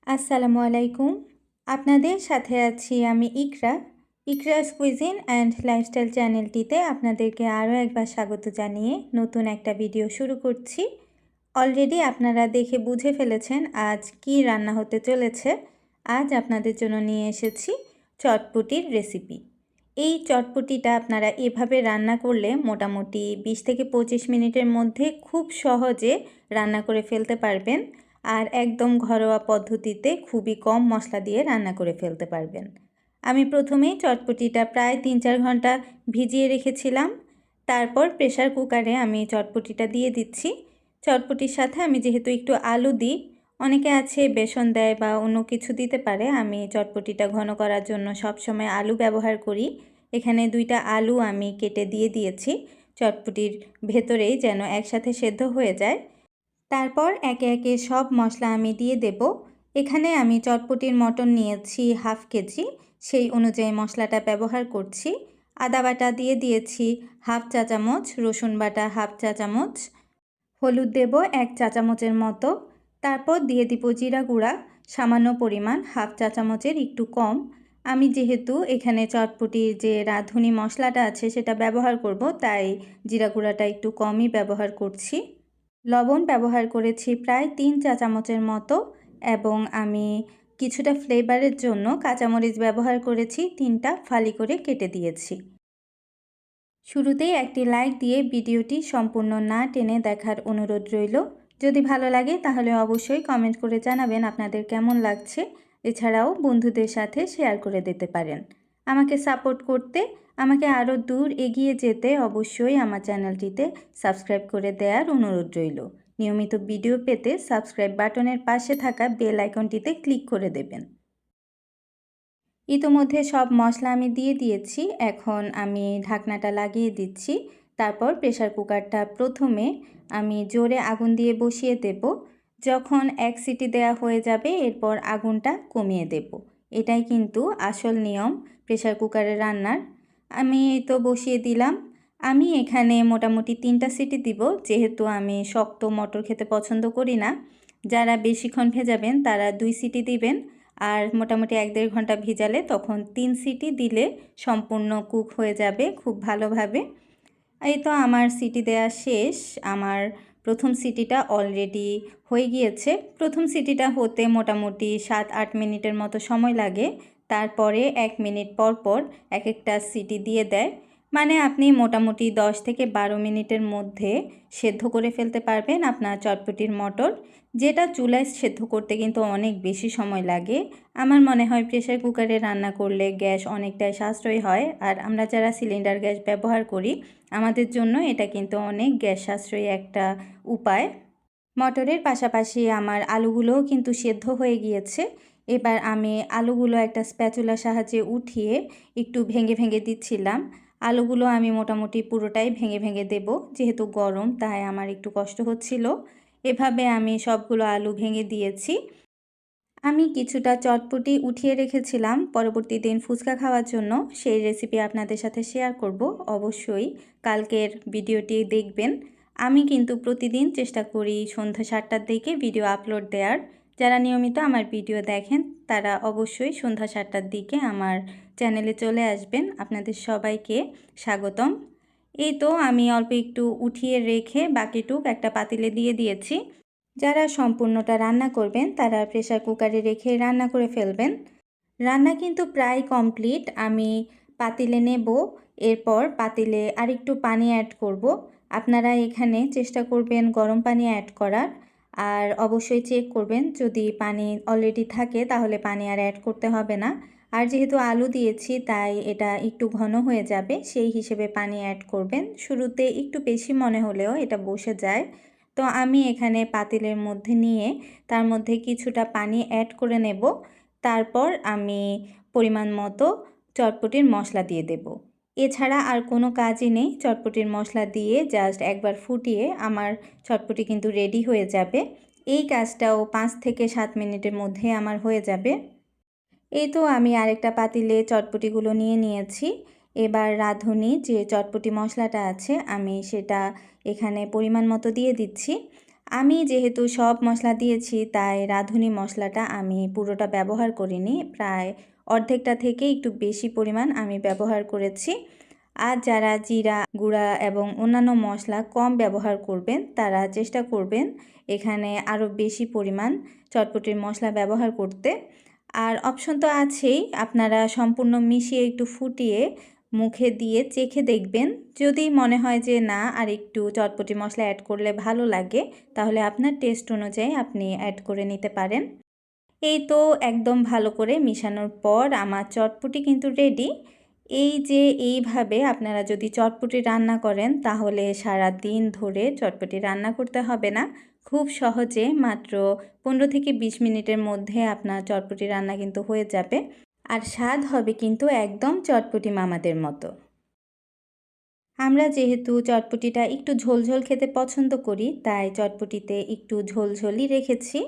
আসসালামু আলাইকুম। আপনাদের সাথে আছি আমি ইকরাস কুইজিন অ্যান্ড লাইফস্টাইল চ্যানেলটিতে আপনাদেরকে আরও একবার স্বাগত জানিয়ে নতুন একটা ভিডিও শুরু করছি। অলরেডি আপনারা দেখে বুঝে ফেলেছেন আজ কি রান্না হতে চলেছে। আজ আপনাদের জন্য নিয়ে এসেছি চটপটির রেসিপি। এই চটপটিটা আপনারা এভাবে রান্না করলে মোটামুটি 20 থেকে 25 মিনিটের মধ্যে খুব সহজে রান্না করে ফেলতে পারবেন। আর একদম ঘরোয়া পদ্ধতিতে খুবই কম মশলা দিয়ে রান্না করে ফেলতে পারবেন। আমি প্রথমেই চটপটিটা প্রায় 3-4 ঘন্টা ভিজিয়ে রেখেছিলাম। তারপর প্রেসার কুকারে আমি চটপটিটা দিয়ে দিচ্ছি। চটপটির সাথে আমি যেহেতু একটু আলু দিই, অনেকে আছে বেসন দেয় বা অন্য কিছু দিতে পারে। আমি চটপটিটা ঘন করার জন্য সবসময় আলু ব্যবহার করি। এখানে 2টা আলু আমি কেটে দিয়ে দিয়েছি চটপটির ভেতরেই, যেন একসাথে সেদ্ধ হয়ে যায়। তারপর একে একে সব মশলা আমি দিয়ে দেব। এখানে আমি চটপটির মটন নিয়েছি হাফ কেজি, সেই অনুযায়ী মশলাটা ব্যবহার করছি। আদা বাটা দিয়ে দিয়েছি হাফ চা চামচ, রসুন বাটা হাফ চা চামচ, হলুদ দেব 1 চা চামচের মতো। তারপর দিয়ে দিব জিরা গুঁড়া সামান্য পরিমাণ, হাফ চা চামচের একটু কম। আমি যেহেতু এখানে চটপটির যে রাঁধুনি মশলাটা আছে সেটা ব্যবহার করব, তাই জিরা গুঁড়াটা একটু কমই ব্যবহার করছি। লবণ ব্যবহার করেছি প্রায় 3 চা চামচের মতো, এবং আমি কিছুটা ফ্লেভারের জন্য কাঁচামরিচ ব্যবহার করেছি, 3টা ফালি করে কেটে দিয়েছি। শুরুতেই একটি লাইক দিয়ে ভিডিওটি সম্পূর্ণ না টেনে দেখার অনুরোধ রইল। যদি ভালো লাগে তাহলে অবশ্যই কমেন্ট করে জানাবেন আপনাদের কেমন লাগছে। এছাড়াও বন্ধুদের সাথে শেয়ার করে দিতে পারেন। আমাকে সাপোর্ট করতে, আমাকে আরও দূর এগিয়ে যেতে অবশ্যই আমার চ্যানেলটিতে সাবস্ক্রাইব করে দেওয়ার অনুরোধ রইল। নিয়মিত ভিডিও পেতে সাবস্ক্রাইব বাটনের পাশে থাকা বেল আইকনটিতে ক্লিক করে দেবেন। ইতোমধ্যে সব মশলা আমি দিয়ে দিয়েছি। এখন আমি ঢাকনাটা লাগিয়ে দিচ্ছি। তারপর প্রেসার কুকারটা প্রথমে আমি জোরে আগুন দিয়ে বসিয়ে দেব। যখন 1 সিটি দেওয়া হয়ে যাবে এরপর আগুনটা কমিয়ে দেব। এটাই কিন্তু আসল নিয়ম প্রেসার কুকারে রান্নার। আমি এই তো বসিয়ে দিলাম। আমি এখানে মোটামুটি 3টা সিটি দিব, যেহেতু আমি শক্ত মটর খেতে পছন্দ করি না। যারা বেশিক্ষণ ভেজাবেন তারা 2 সিটি দিবেন, আর মোটামুটি 1-1.5 ঘন্টা ভিজালে তখন 3 সিটি দিলে সম্পূর্ণ কুক হয়ে যাবে খুব ভালোভাবে। এই তো আমার সিটি দেয়া শেষ। আমার প্রথম সিটিটা অলরেডি হয়ে গিয়েছে। প্রথম সিটিটা হতে মোটামুটি 7-8 মিনিটের মতো সময় লাগে। তারপরে 1 মিনিট পর পর এক একটা সিটি দিয়ে দেয়। মানে আপনি মোটামুটি 10 থেকে 12 মিনিটের মধ্যে সেদ্ধ করে ফেলতে পারবেন আপনার চটপটির মটর। যেটা চুলায় সেদ্ধ করতে কিন্তু অনেক বেশি সময় লাগে। আমার মনে হয় প্রেসার কুকারে রান্না করলে গ্যাস অনেকটাই সাশ্রয় হয়, আর আমরা যারা সিলিন্ডার গ্যাস ব্যবহার করি আমাদের জন্য এটা কিন্তু অনেক গ্যাস সাশ্রয়ী একটা উপায়। মটরের পাশাপাশি আমার আলুগুলোও কিন্তু সেদ্ধ হয়ে গিয়েছে। এবার আমি আলুগুলো একটা স্প্যাচুলার সাহায্যে উঠিয়ে একটু ভেঙে ভেঙে দিচ্ছিলাম। আলুগুলো আমি মোটামুটি পুরোটাই ভেঙে ভেঙে দেব, যেহেতু গরম তাই আমার একটু কষ্ট হচ্ছিল। এভাবে আমি সবগুলো আলু ভেঙে দিয়েছি। আমি কিছুটা চটপটি উঠিয়ে রেখেছিলাম পরবর্তী দিন ফুচকা খাওয়ার জন্য, সেই রেসিপি আপনাদের সাথে শেয়ার করব। অবশ্যই কালকের ভিডিওটি দেখবেন। আমি কিন্তু প্রতিদিন চেষ্টা করি সন্ধ্যা 7টার দিকে ভিডিও আপলোড দেওয়ার। যারা নিয়মিত আমার ভিডিও দেখেন তারা অবশ্যই সন্ধ্যা 7টার দিকে আমার চ্যানেলে চলে আসবেন। আপনাদের সবাইকে স্বাগতম। এই তো আমি অল্প একটু উঠিয়ে রেখে বাকিটুক একটা পাতিলে দিয়ে দিয়েছি। যারা সম্পূর্ণটা রান্না করবেন তারা প্রেসার কুকারে রেখে রান্না করে ফেলবেন। রান্না কিন্তু প্রায় কমপ্লিট। আমি পাতিলে নেব, এরপর পাতিলে আরেকটু পানি অ্যাড করব। আপনারা এখানে চেষ্টা করবেন গরম পানি অ্যাড করার, আর অবশ্যই চেক করবেন যদি পানি অলরেডি থাকে তাহলে পানি আর অ্যাড করতে হবে না। আর যেহেতু আলু দিয়েছি তাই এটা একটু ঘন হয়ে যাবে, সেই হিসেবে পানি অ্যাড করবেন। শুরুতে একটু বেশি মনে হলেও এটা বসে যায়। তো আমি এখানে পাতিলের মধ্যে নিয়ে তার মধ্যে কিছুটা পানি অ্যাড করে নেব। তারপর আমি পরিমাণ মতো চটপটির মশলা দিয়ে দেব। এছাড়া আর কোনো কাজই নেই। চটপটির মশলা দিয়ে জাস্ট একবার ফুটিয়ে আমার চটপটি কিন্তু রেডি হয়ে যাবে। এই কাজটাও 5 থেকে 7 মিনিটের মধ্যে আমার হয়ে যাবে। এই তো আমি আরেকটা পাতিলে চটপটিগুলো নিয়ে নিয়েছি। এবার রাঁধুনি যে চটপটি মশলাটা আছে আমি সেটা এখানে পরিমাণ মতো দিয়ে দিচ্ছি। আমি যেহেতু সব মশলা দিয়েছি তাই রাঁধুনি মশলাটা আমি পুরোটা ব্যবহার করিনি, প্রায় অর্ধেকটা থেকে একটু বেশি পরিমাণ আমি ব্যবহার করেছি। আর যারা জিরা গুঁড়া এবং অন্যান্য মশলা কম ব্যবহার করবেন তারা চেষ্টা করবেন এখানে আরও বেশি পরিমাণ চটপটির মশলা ব্যবহার করতে। আর অপশন তো আছেই, আপনারা সম্পূর্ণ মিশিয়ে একটু ফুটিয়ে মুখে দিয়ে চেখে দেখবেন। যদি মনে হয় যে না আর একটু চটপটি মশলা অ্যাড করলে ভালো লাগে, তাহলে আপনার টেস্ট অনুযায়ী আপনি অ্যাড করে নিতে পারেন। এই তো একদম ভালো করে মিশানোর পর আমার চটপটি কিন্তু রেডি। এই যে এইভাবে আপনারা যদি চটপটি রান্না করেন তাহলে সারা দিন ধরে চটপটি রান্না করতে হবে না। খুব সহজে মাত্র 15 থেকে 20 মিনিটের মধ্যে আপনার চটপটি রান্না কিন্তু হয়ে যাবে। আর স্বাদ হবে কিন্তু একদম চটপটি মামাদের মতো। আমরা যেহেতু চটপটিটা একটু ঝোলঝোল খেতে পছন্দ করি তাই চটপটিতে একটু ঝোলঝোলই রেখেছি।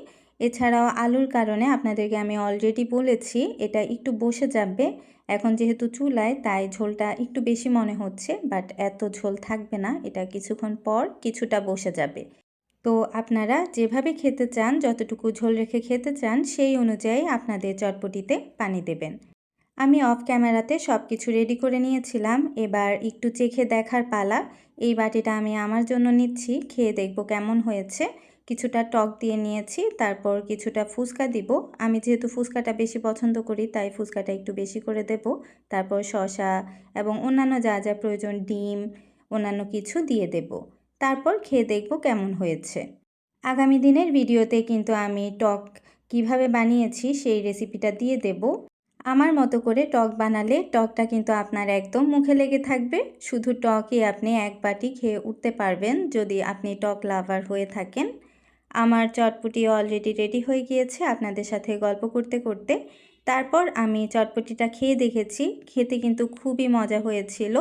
এছাড়াও আলুর কারণে আপনাদেরকে আমি অলরেডি বলেছি এটা একটু বসে যাবে। এখন যেহেতু চুলায় তাই ঝোলটা একটু বেশি মনে হচ্ছে, বাট এত ঝোল থাকবে না, এটা কিছুক্ষণ পর কিছুটা বসে যাবে। তো আপনারা যেভাবে খেতে চান, যতটুকু ঝোল রেখে খেতে চান সেই অনুযায়ী আপনাদের চটপটিতে পানি দেবেন। আমি অফ ক্যামেরাতে সব কিছু রেডি করে নিয়েছিলাম, এবার একটু চেখে দেখার পালা। এই বাটিটা আমি আমার জন্য নিচ্ছি, খেয়ে দেখব কেমন হয়েছে। কিছুটা টক দিয়ে নিয়েছি, তারপর কিছুটা ফুচকা দিব। আমি যেহেতু ফুচকাটা বেশি পছন্দ করি তাই ফুচকাটা একটু বেশি করে দেব। তারপর শসা এবং অন্যান্য যা যা প্রয়োজন, ডিম, অন্যান্য কিছু দিয়ে দেব। তারপর খেয়ে দেখব কেমন হয়েছে। আগামী দিনের ভিডিওতে কিন্তু আমি টক কিভাবে বানিয়েছি সেই রেসিপিটা দিয়ে দেব। আমার মতো করে টক বানালে টকটা কিন্তু আপনার একদম মুখে লেগে থাকবে। শুধু টকই আপনি এক বাটি খেয়ে উঠতে পারবেন যদি আপনি টক লাভার হয়ে থাকেন। আমার চটপটি অলরেডি রেডি হয়ে গিয়েছে আপনাদের সাথে গল্প করতে করতে। তারপর আমি চটপটিটা খেয়ে দেখেছি, খেতে কিন্তু খুবই মজা হয়েছিল।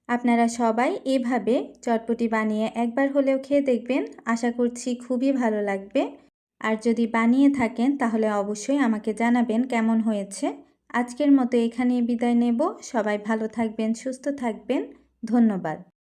আপনারা সবাই এভাবে চটপটি বানিয়ে একবার হলেও খেয়ে দেখবেন, আশা করছি খুবই ভালো লাগবে। আর যদি বানিয়ে থাকেন তাহলে অবশ্যই আমাকে জানাবেন কেমন হয়েছে। আজকের মতো এখানেই বিদায় নেব। সবাই ভালো থাকবেন, সুস্থ থাকবেন। ধন্যবাদ।